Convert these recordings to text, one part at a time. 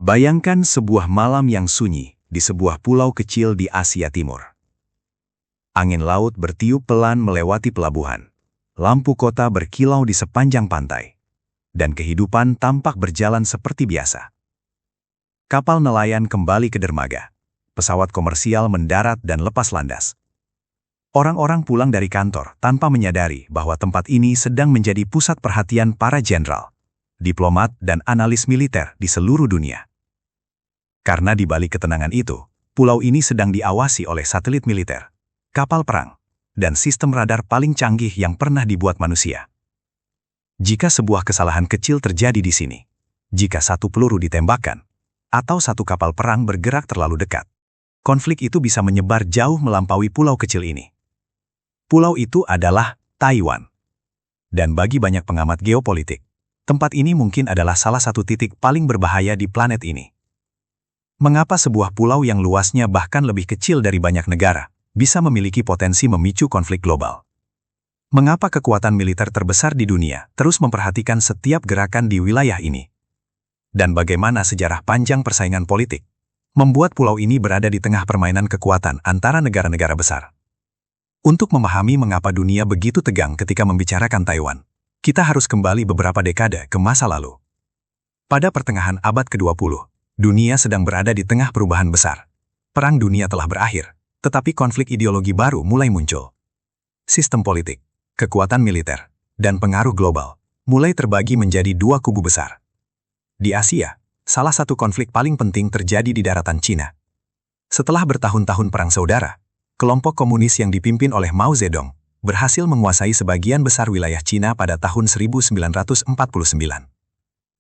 Bayangkan sebuah malam yang sunyi di sebuah pulau kecil di Asia Timur. Angin laut bertiup pelan melewati pelabuhan. Lampu kota berkilau di sepanjang pantai. Dan kehidupan tampak berjalan seperti biasa. Kapal nelayan kembali ke dermaga. Pesawat komersial mendarat dan lepas landas. Orang-orang pulang dari kantor tanpa menyadari bahwa tempat ini sedang menjadi pusat perhatian para jenderal, diplomat dan analis militer di seluruh dunia. Karena di balik ketenangan itu, pulau ini sedang diawasi oleh satelit militer, kapal perang, dan sistem radar paling canggih yang pernah dibuat manusia. Jika sebuah kesalahan kecil terjadi di sini, jika satu peluru ditembakkan, atau satu kapal perang bergerak terlalu dekat, konflik itu bisa menyebar jauh melampaui pulau kecil ini. Pulau itu adalah Taiwan. Dan bagi banyak pengamat geopolitik, tempat ini mungkin adalah salah satu titik paling berbahaya di planet ini. Mengapa sebuah pulau yang luasnya bahkan lebih kecil dari banyak negara bisa memiliki potensi memicu konflik global? Mengapa kekuatan militer terbesar di dunia terus memperhatikan setiap gerakan di wilayah ini? Dan bagaimana sejarah panjang persaingan politik membuat pulau ini berada di tengah permainan kekuatan antara negara-negara besar? Untuk memahami mengapa dunia begitu tegang ketika membicarakan Taiwan, kita harus kembali beberapa dekade ke masa lalu. Pada pertengahan abad ke-20, dunia sedang berada di tengah perubahan besar. Perang dunia telah berakhir, tetapi konflik ideologi baru mulai muncul. Sistem politik, kekuatan militer, dan pengaruh global mulai terbagi menjadi dua kubu besar. Di Asia, salah satu konflik paling penting terjadi di daratan Cina. Setelah bertahun-tahun perang saudara, kelompok komunis yang dipimpin oleh Mao Zedong berhasil menguasai sebagian besar wilayah Cina pada tahun 1949.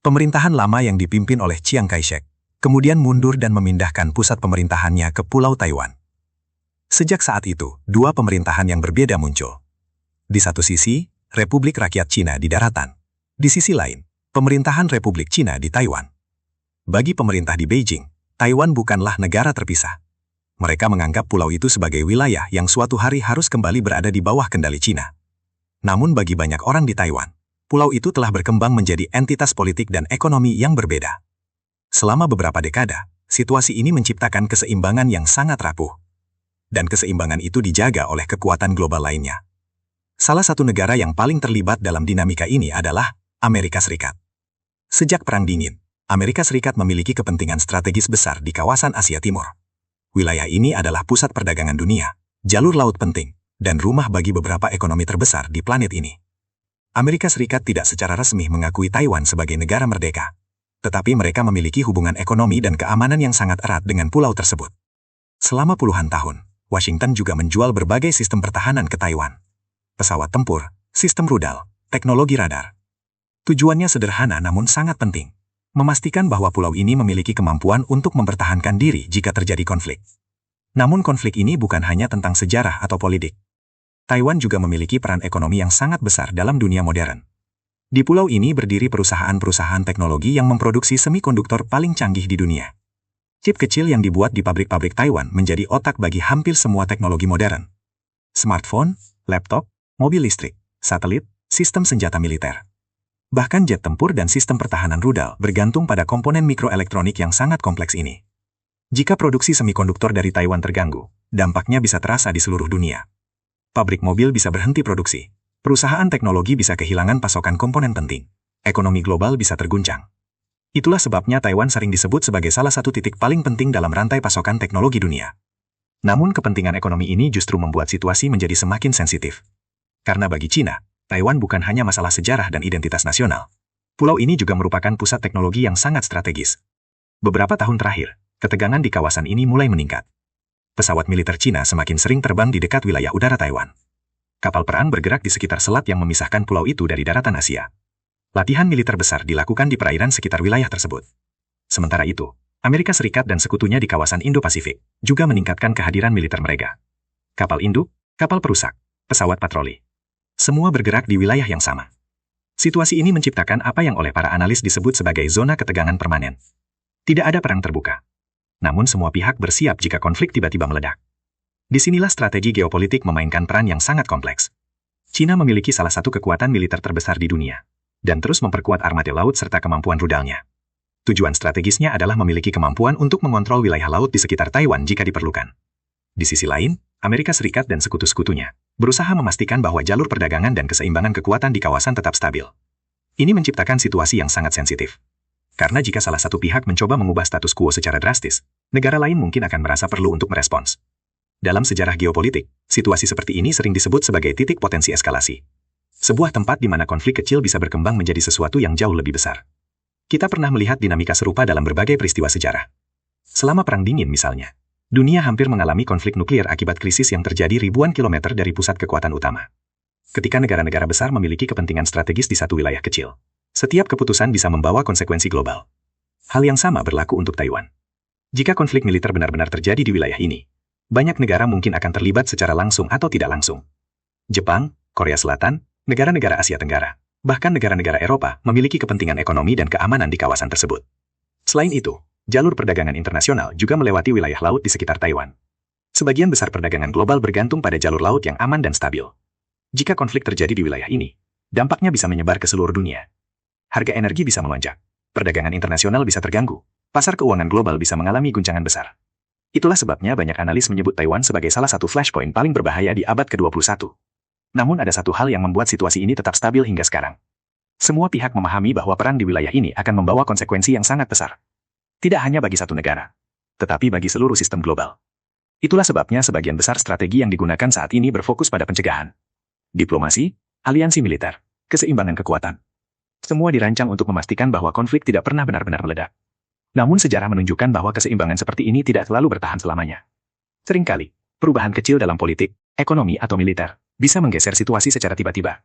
Pemerintahan lama yang dipimpin oleh Chiang Kai-shek kemudian mundur dan memindahkan pusat pemerintahannya ke Pulau Taiwan. Sejak saat itu, dua pemerintahan yang berbeda muncul. Di satu sisi, Republik Rakyat Cina di daratan. Di sisi lain, pemerintahan Republik Cina di Taiwan. Bagi pemerintah di Beijing, Taiwan bukanlah negara terpisah. Mereka menganggap pulau itu sebagai wilayah yang suatu hari harus kembali berada di bawah kendali Cina. Namun bagi banyak orang di Taiwan, pulau itu telah berkembang menjadi entitas politik dan ekonomi yang berbeda. Selama beberapa dekada, situasi ini menciptakan keseimbangan yang sangat rapuh. Dan keseimbangan itu dijaga oleh kekuatan global lainnya. Salah satu negara yang paling terlibat dalam dinamika ini adalah Amerika Serikat. Sejak Perang Dingin, Amerika Serikat memiliki kepentingan strategis besar di kawasan Asia Timur. Wilayah ini adalah pusat perdagangan dunia, jalur laut penting, dan rumah bagi beberapa ekonomi terbesar di planet ini. Amerika Serikat tidak secara resmi mengakui Taiwan sebagai negara merdeka, tetapi mereka memiliki hubungan ekonomi dan keamanan yang sangat erat dengan pulau tersebut. Selama puluhan tahun, Washington juga menjual berbagai sistem pertahanan ke Taiwan. Pesawat tempur, sistem rudal, teknologi radar. Tujuannya sederhana namun sangat penting. Memastikan bahwa pulau ini memiliki kemampuan untuk mempertahankan diri jika terjadi konflik. Namun konflik ini bukan hanya tentang sejarah atau politik. Taiwan juga memiliki peran ekonomi yang sangat besar dalam dunia modern. Di pulau ini berdiri perusahaan-perusahaan teknologi yang memproduksi semikonduktor paling canggih di dunia. Chip kecil yang dibuat di pabrik-pabrik Taiwan menjadi otak bagi hampir semua teknologi modern. Smartphone, laptop, mobil listrik, satelit, sistem senjata militer. Bahkan jet tempur dan sistem pertahanan rudal bergantung pada komponen mikroelektronik yang sangat kompleks ini. Jika produksi semikonduktor dari Taiwan terganggu, dampaknya bisa terasa di seluruh dunia. Pabrik mobil bisa berhenti produksi, perusahaan teknologi bisa kehilangan pasokan komponen penting, ekonomi global bisa terguncang. Itulah sebabnya Taiwan sering disebut sebagai salah satu titik paling penting dalam rantai pasokan teknologi dunia. Namun kepentingan ekonomi ini justru membuat situasi menjadi semakin sensitif. Karena bagi Cina, Taiwan bukan hanya masalah sejarah dan identitas nasional. Pulau ini juga merupakan pusat teknologi yang sangat strategis. Beberapa tahun terakhir, ketegangan di kawasan ini mulai meningkat. Pesawat militer Cina semakin sering terbang di dekat wilayah udara Taiwan. Kapal perang bergerak di sekitar selat yang memisahkan pulau itu dari daratan Asia. Latihan militer besar dilakukan di perairan sekitar wilayah tersebut. Sementara itu, Amerika Serikat dan sekutunya di kawasan Indo-Pasifik juga meningkatkan kehadiran militer mereka. Kapal induk, kapal perusak, pesawat patroli. Semua bergerak di wilayah yang sama. Situasi ini menciptakan apa yang oleh para analis disebut sebagai zona ketegangan permanen. Tidak ada perang terbuka. Namun semua pihak bersiap jika konflik tiba-tiba meledak. Disinilah strategi geopolitik memainkan peran yang sangat kompleks. Cina memiliki salah satu kekuatan militer terbesar di dunia, dan terus memperkuat armada laut serta kemampuan rudalnya. Tujuan strategisnya adalah memiliki kemampuan untuk mengontrol wilayah laut di sekitar Taiwan jika diperlukan. Di sisi lain, Amerika Serikat dan sekutu-sekutunya berusaha memastikan bahwa jalur perdagangan dan keseimbangan kekuatan di kawasan tetap stabil. Ini menciptakan situasi yang sangat sensitif. Karena jika salah satu pihak mencoba mengubah status quo secara drastis, negara lain mungkin akan merasa perlu untuk merespons. Dalam sejarah geopolitik, situasi seperti ini sering disebut sebagai titik potensi eskalasi. Sebuah tempat di mana konflik kecil bisa berkembang menjadi sesuatu yang jauh lebih besar. Kita pernah melihat dinamika serupa dalam berbagai peristiwa sejarah. Selama Perang Dingin misalnya, dunia hampir mengalami konflik nuklir akibat krisis yang terjadi ribuan kilometer dari pusat kekuatan utama. Ketika negara-negara besar memiliki kepentingan strategis di satu wilayah kecil, setiap keputusan bisa membawa konsekuensi global. Hal yang sama berlaku untuk Taiwan. Jika konflik militer benar-benar terjadi di wilayah ini, banyak negara mungkin akan terlibat secara langsung atau tidak langsung. Jepang, Korea Selatan, negara-negara Asia Tenggara, bahkan negara-negara Eropa memiliki kepentingan ekonomi dan keamanan di kawasan tersebut. Selain itu, jalur perdagangan internasional juga melewati wilayah laut di sekitar Taiwan. Sebagian besar perdagangan global bergantung pada jalur laut yang aman dan stabil. Jika konflik terjadi di wilayah ini, dampaknya bisa menyebar ke seluruh dunia. Harga energi bisa melonjak, perdagangan internasional bisa terganggu, pasar keuangan global bisa mengalami guncangan besar. Itulah sebabnya banyak analis menyebut Taiwan sebagai salah satu flashpoint paling berbahaya di abad ke-21. Namun ada satu hal yang membuat situasi ini tetap stabil hingga sekarang. Semua pihak memahami bahwa perang di wilayah ini akan membawa konsekuensi yang sangat besar. Tidak hanya bagi satu negara, tetapi bagi seluruh sistem global. Itulah sebabnya sebagian besar strategi yang digunakan saat ini berfokus pada pencegahan. Diplomasi, aliansi militer, keseimbangan kekuatan. Semua dirancang untuk memastikan bahwa konflik tidak pernah benar-benar meledak. Namun sejarah menunjukkan bahwa keseimbangan seperti ini tidak selalu bertahan selamanya. Seringkali, perubahan kecil dalam politik, ekonomi atau militer bisa menggeser situasi secara tiba-tiba.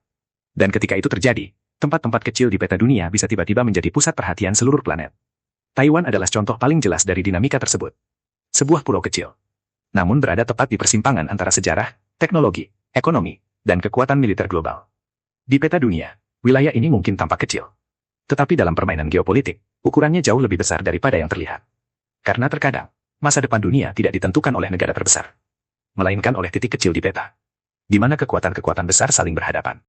Dan ketika itu terjadi, tempat-tempat kecil di peta dunia bisa tiba-tiba menjadi pusat perhatian seluruh planet. Taiwan adalah contoh paling jelas dari dinamika tersebut. Sebuah pulau kecil, namun berada tepat di persimpangan antara sejarah, teknologi, ekonomi, dan kekuatan militer global. Di peta dunia, wilayah ini mungkin tampak kecil. Tetapi dalam permainan geopolitik, ukurannya jauh lebih besar daripada yang terlihat. Karena terkadang, masa depan dunia tidak ditentukan oleh negara terbesar, melainkan oleh titik kecil di peta, di mana kekuatan-kekuatan besar saling berhadapan.